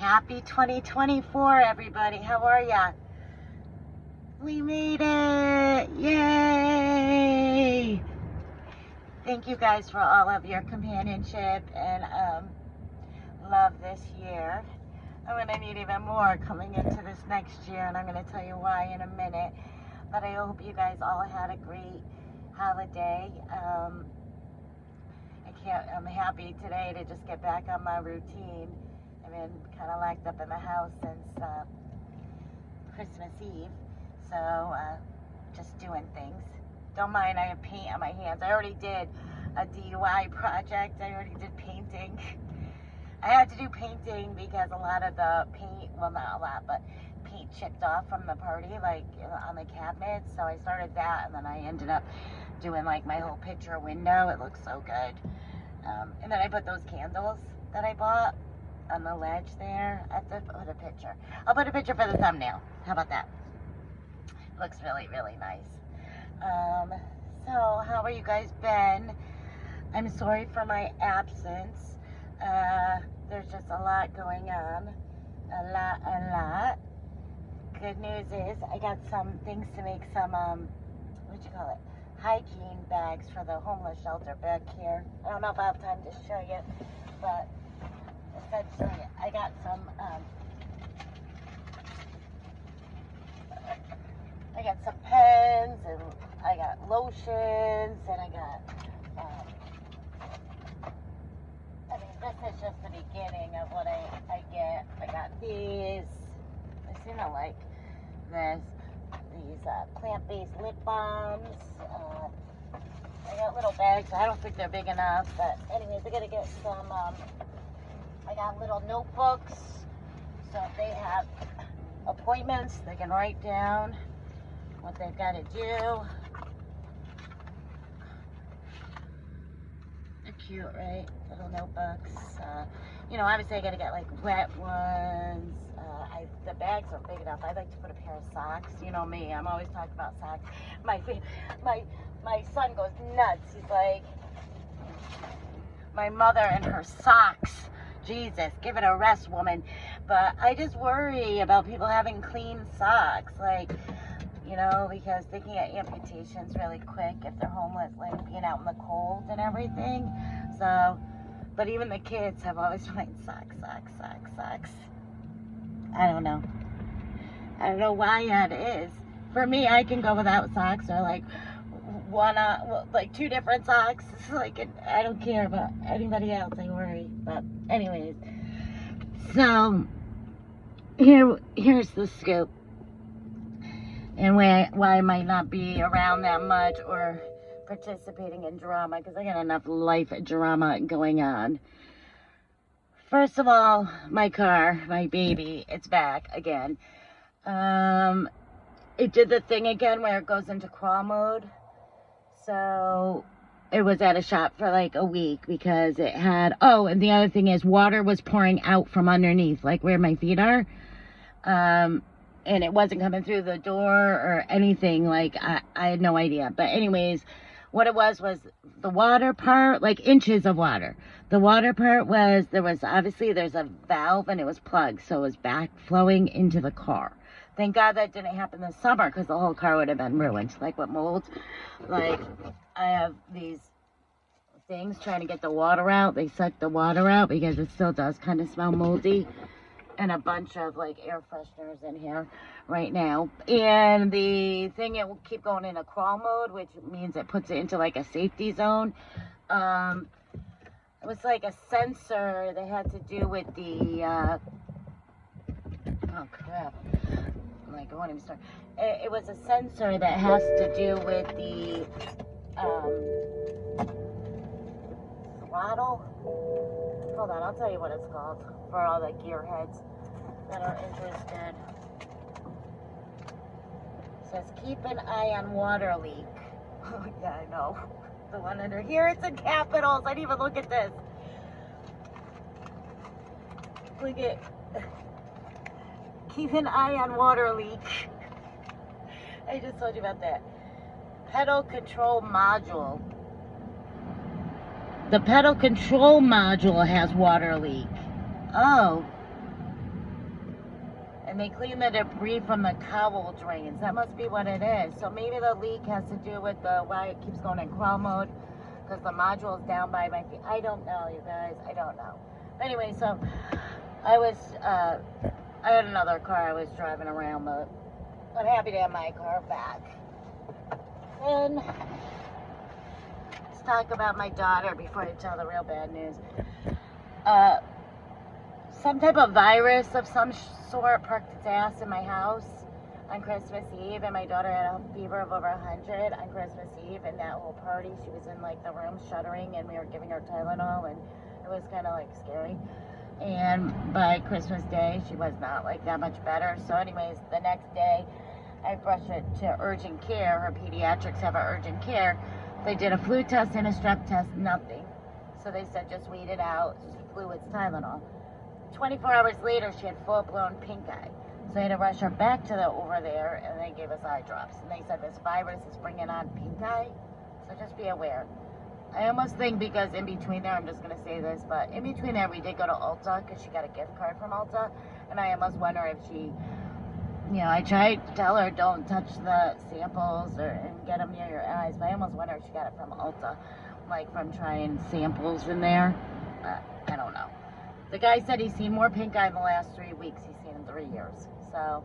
Happy 2024, everybody. How are ya? We made it! Yay! Thank you guys for all of your companionship and love this year. I'm going to need even more coming into this next year, and I'm going to tell you why in a minute. But I hope you guys all had a great holiday. I'm happy today to just get back on my routine. I've been kind of locked up in the house since Christmas Eve, so just doing things. Don't mind, I have paint on my hands. I already did a DIY project. I already did painting. I had to do painting because a lot of the paint, well, not a lot, but paint chipped off from the party, like on the cabinets. So I started that, and then I ended up doing like my whole picture window. It looks so good. And then I put those candles that I bought on the ledge there. I have to put a picture. I'll put a picture for the thumbnail. How about that? Looks really, really nice. So how are you guys been? I'm sorry for my absence. There's just a lot going on. A lot. Good news is I got some things to make some, hygiene bags for the homeless shelter back here. I don't know if I have time to show you, but essentially I got some pens, and I got lotions, and I got this is just the beginning of what I get. I got these. I seem to like these plant-based lip balms. I got little bags. I don't think they're big enough, but anyways, I gotta get some. I got little notebooks, so if they have appointments, they can write down what they've got to do. They're cute, right? Little notebooks. Obviously I gotta get like wet ones. The bags are big enough. I'd like to put a pair of socks. You know me, I'm always talking about socks. My son goes nuts. He's like, my mother and her socks. Jesus, give it a rest, woman. But I just worry about people having clean socks, because they can get amputations really quick if they're homeless, like being out in the cold and everything. So, but even the kids have always been like, socks. I don't know why that is. For me, I can go without socks, or like two different socks. Like, I don't care about anybody else. I worry. But anyways, so here's the scoop, and why I might not be around that much or participating in drama, because I got enough life drama going on. First of all, my car, my baby, it's back again. It did the thing again where it goes into crawl mode. So it was at a shop for like a week because it had, and the other thing is water was pouring out from underneath, like where my feet are. And it wasn't coming through the door or anything. Like, I had no idea. But anyways, what it was the water part, like inches of water. The water part was, there's a valve and it was plugged, so it was back flowing into the car. Thank God that didn't happen this summer, because the whole car would have been ruined. Like with mold. Like, I have these things trying to get the water out. They suck the water out because it still does kind of smell moldy. And a bunch of like air fresheners in here right now. And the thing, it will keep going in a crawl mode, which means it puts it into like a safety zone. It was like a sensor that had to do with the oh crap, I won't even start. It was a sensor that has to do with the throttle. Hold on, I'll tell you what it's called for all the gearheads that are interested. It says, keep an eye on water leak. Oh, yeah, I know. The one under here, it's in capitals. I didn't even look at this. Look at, keep an eye on water leak. I just told you about that. Pedal control module. The pedal control module has water leak. Oh. and they clean the debris from the cowl drains. That must be what it is. So maybe the leak has to do with why it keeps going in crawl mode, because the module is down by my feet. I don't know, you guys. I don't know. Anyway, so I had another car I was driving around, but I'm happy to have my car back. And let's talk about my daughter before I tell the real bad news. Some type of virus of some sort parked its ass in my house on Christmas Eve, and my daughter had a fever of over 100 on Christmas Eve, and that whole party, she was in like the room shuddering, and we were giving her Tylenol, and it was kind of like scary. And by Christmas Day, she was not like that much better. So anyways, the next day, I brushed it to urgent care. Her pediatrics have an urgent care. They did a flu test and a strep test, nothing. So they said just wait it out, flu with Tylenol. 24 hours later, she had full-blown pink eye. So I had to rush her back to over there, and they gave us eye drops. And they said this virus is bringing on pink eye, so just be aware. I almost think, because in between there, I'm just going to say this, but in between there, we did go to Ulta, because she got a gift card from Ulta, and I almost wonder if she, I tried to tell her don't touch the samples and get them near your eyes, but I almost wonder if she got it from Ulta, like from trying samples in there. I don't know. The guy said he's seen more pink eye in the last 3 weeks he's seen in 3 years. So,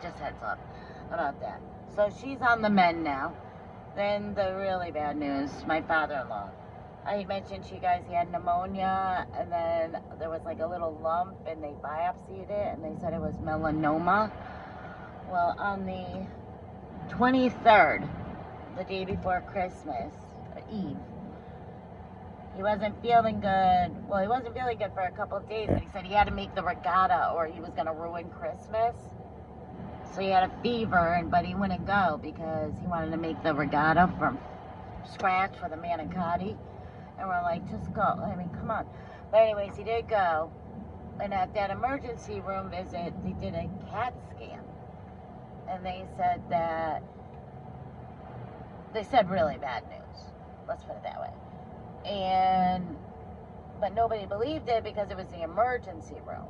just heads up about that. So, she's on the mend now. Then the really bad news, my father-in-law. I mentioned to you guys he had pneumonia, and then there was like a little lump, and they biopsied it, and they said it was melanoma. Well, on the 23rd, the day before Christmas Eve, he wasn't feeling good. Well, he wasn't feeling good for a couple of days, but he said he had to make the regatta or he was going to ruin Christmas. So he had a fever, but he wouldn't go because he wanted to make the regatta from scratch for the manicotti. And we're like, just go. I mean, come on. But anyways, he did go. And at that emergency room visit, they did a CAT scan. And they said really bad news. Let's put it that way. But nobody believed it because it was the emergency room.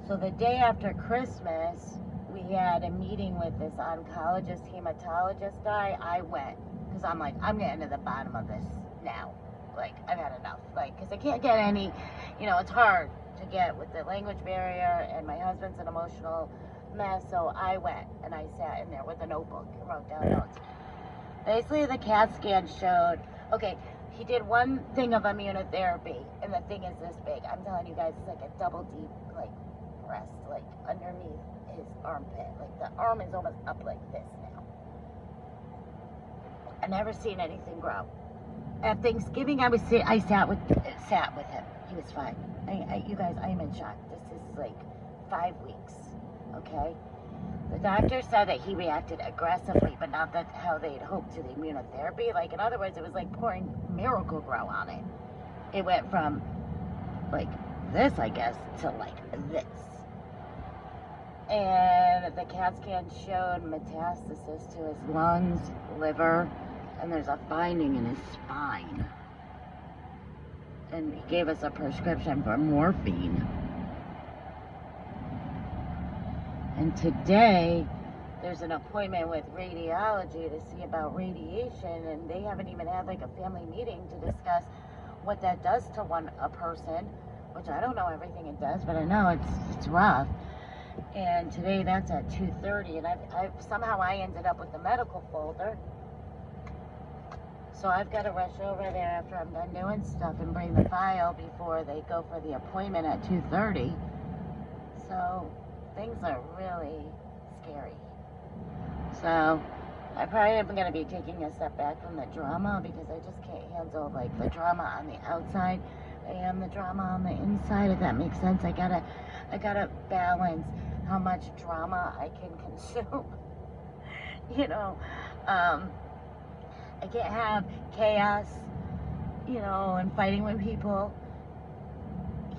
So the day after Christmas, we had a meeting with this oncologist, hematologist guy. I went because I'm like, I'm getting to the bottom of this now. Like, I've had enough. Like, because I can't get any, it's hard to get with the language barrier, and my husband's an emotional mess. So I went and I sat in there with a notebook and wrote down notes. Basically, the CAT scan showed, okay, he did one thing of immunotherapy, and the thing is this big. I'm telling you guys, it's like a double deep, like, breast, like, underneath his armpit. Like, the arm is almost up like this now. I've never seen anything grow. At Thanksgiving, I sat with him. He was fine. You guys, I am in shock. This is, like, 5 weeks, okay? The doctor said that he reacted aggressively, but not that how they'd hoped to the immunotherapy. Like, in other words, it was like pouring Miracle-Gro on it. It went from, like, this, I guess, to, like, this. And the CAT scan showed metastasis to his lungs, liver, and there's a finding in his spine. And he gave us a prescription for morphine. And today, there's an appointment with radiology to see about radiation, and they haven't even had like a family meeting to discuss what that does to a person, which I don't know everything it does, but I know it's rough. And today that's at 2:30, and I've somehow I ended up with the medical folder. So I've got to rush over there after I'm done doing stuff and bring the file before they go for the appointment at 2:30. So things are really scary. So I probably am going to be taking a step back from the drama because I just can't handle like the drama on the outside and the drama on the inside, if that makes sense. I gotta balance how much drama I can consume. I can't have chaos, and fighting with people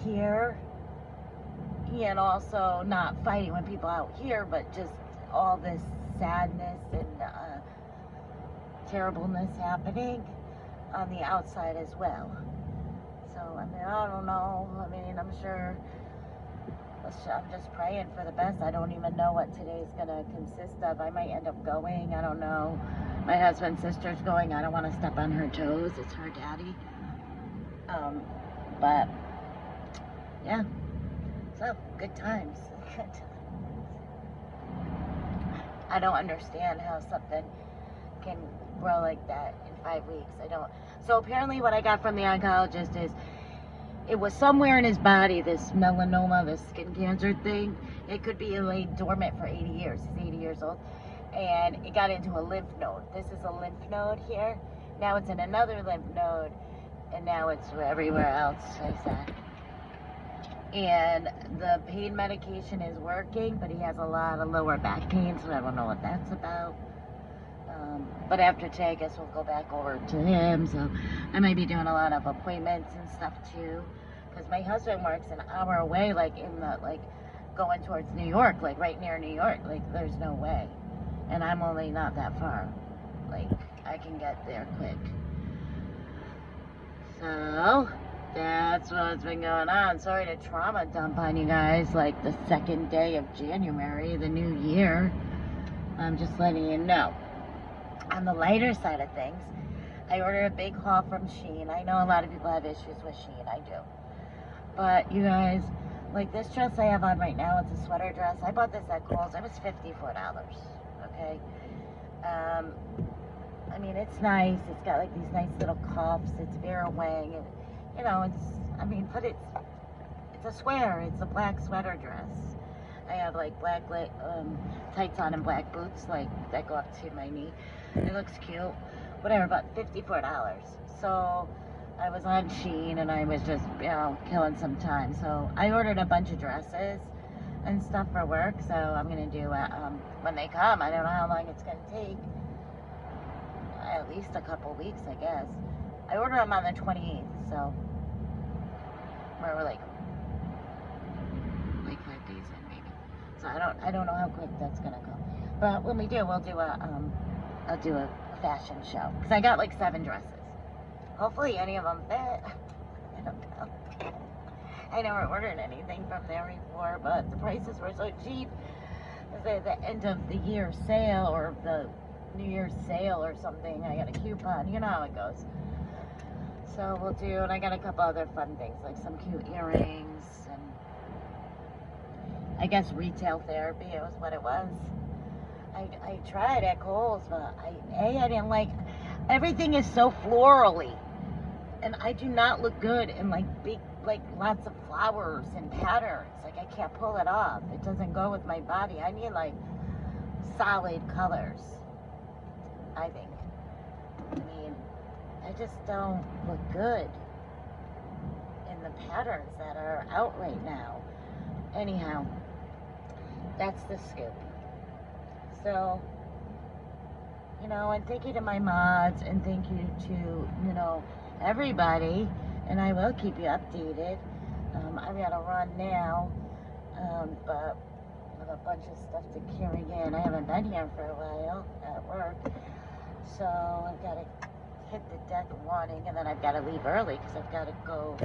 here, and also not fighting with people out here, but just all this sadness and terribleness happening on the outside as well. So, I don't know. I'm sure I'm just praying for the best. I don't even know what today's gonna consist of. I might end up going. I don't know. My husband's sister's going. I don't want to step on her toes. It's her daddy. But yeah. So good times. Good times. I don't understand how something can grow like that in 5 weeks. I don't. So apparently, what I got from the oncologist is it was somewhere in his body, this melanoma, this skin cancer thing. It could be laid dormant for 80 years. He's 80 years old. And it got into a lymph node. This is a lymph node here. Now it's in another lymph node. And now it's everywhere else, I said. And the pain medication is working, but he has a lot of lower back pain, so I don't know what that's about. But after today, I guess we'll go back over to him. So I might be doing a lot of appointments and stuff too, because my husband works an hour away, like going towards New York, like right near New York. Like there's no way, and I'm only not that far. Like I can get there quick. So that's what's been going on. Sorry to trauma dump on you guys, like the second day of January, the new year. I'm just letting you know. On the lighter side of things, I ordered a big haul from Shein. I know a lot of people have issues with Shein. I do. But you guys, like this dress I have on right now, it's a sweater dress. I bought this at Kohl's. It was $54. Okay. I mean, it's nice. It's got like these nice little cuffs. It's Vera Wang, and you know, but it's a sweater. It's a black sweater dress. I have like black tights on and black boots like that go up to my knee. It looks cute. Whatever, but $54. So I was on Shein and I was just, killing some time. So I ordered a bunch of dresses and stuff for work. So I'm gonna do it when they come. I don't know how long it's gonna take. At least a couple weeks, I guess. I ordered them on the 28th, so we're like 5 days in maybe. So I don't know how quick that's gonna go. But when we do, I'll do a fashion show, because I got like 7 dresses. Hopefully any of them fit. I don't know. I never ordered anything from there before, but the prices were so cheap. At the end of the year sale or the New Year's sale or something, I got a coupon. You know how it goes. So we'll do, and I got a couple other fun things, like some cute earrings, and I guess retail therapy, it was what it was. I tried at Kohl's, but I didn't like, everything is so florally, and I do not look good in like big, like lots of flowers and patterns. Like I can't pull it off. It doesn't go with my body. I need like solid colors, I think. I mean, I just don't look good in the patterns that are out right now. Anyhow, that's the scoop. So, and thank you to my mods, and thank you to, everybody, and I will keep you updated. I've got to run now, but I have a bunch of stuff to carry in. I haven't been here for a while at work, so I've got to hit the deck running, and then I've got to leave early because I've got to go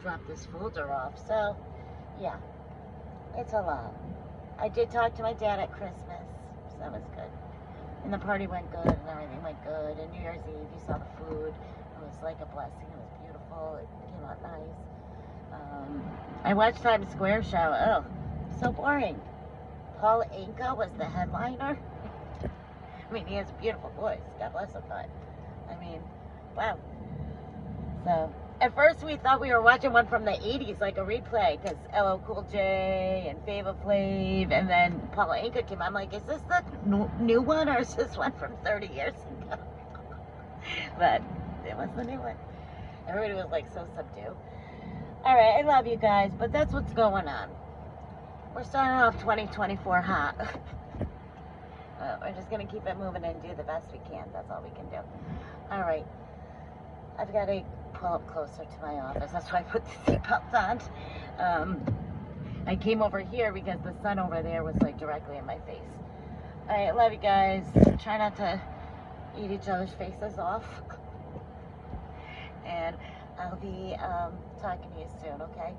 drop this folder off. So, yeah, it's a lot. I did talk to my dad at Christmas, so that was good. And the party went good, and everything went good. And New Year's Eve, you saw the food. It was like a blessing. It was beautiful. It came out nice. I watched Times Square show. Oh, so boring. Paul Anka was the headliner. I mean, he has a beautiful voice. God bless him, but I mean, wow. So, at first we thought we were watching one from the 80s, like a replay, because LL Cool J and Flavor Flav, and then Paul Anka came. I'm like, is this the new one, or is this one from 30 years ago? But it was the new one. Everybody was like so subdued. All right, I love you guys, but that's what's going on. We're starting off 2024 hot. We're just going to keep it moving and do the best we can. That's all we can do. All right. I've got to pull up closer to my office. That's why I put the seatbelt on. I came over here because the sun over there was like directly in my face. All right, love you guys. Try not to eat each other's faces off. And I'll be talking to you soon, okay?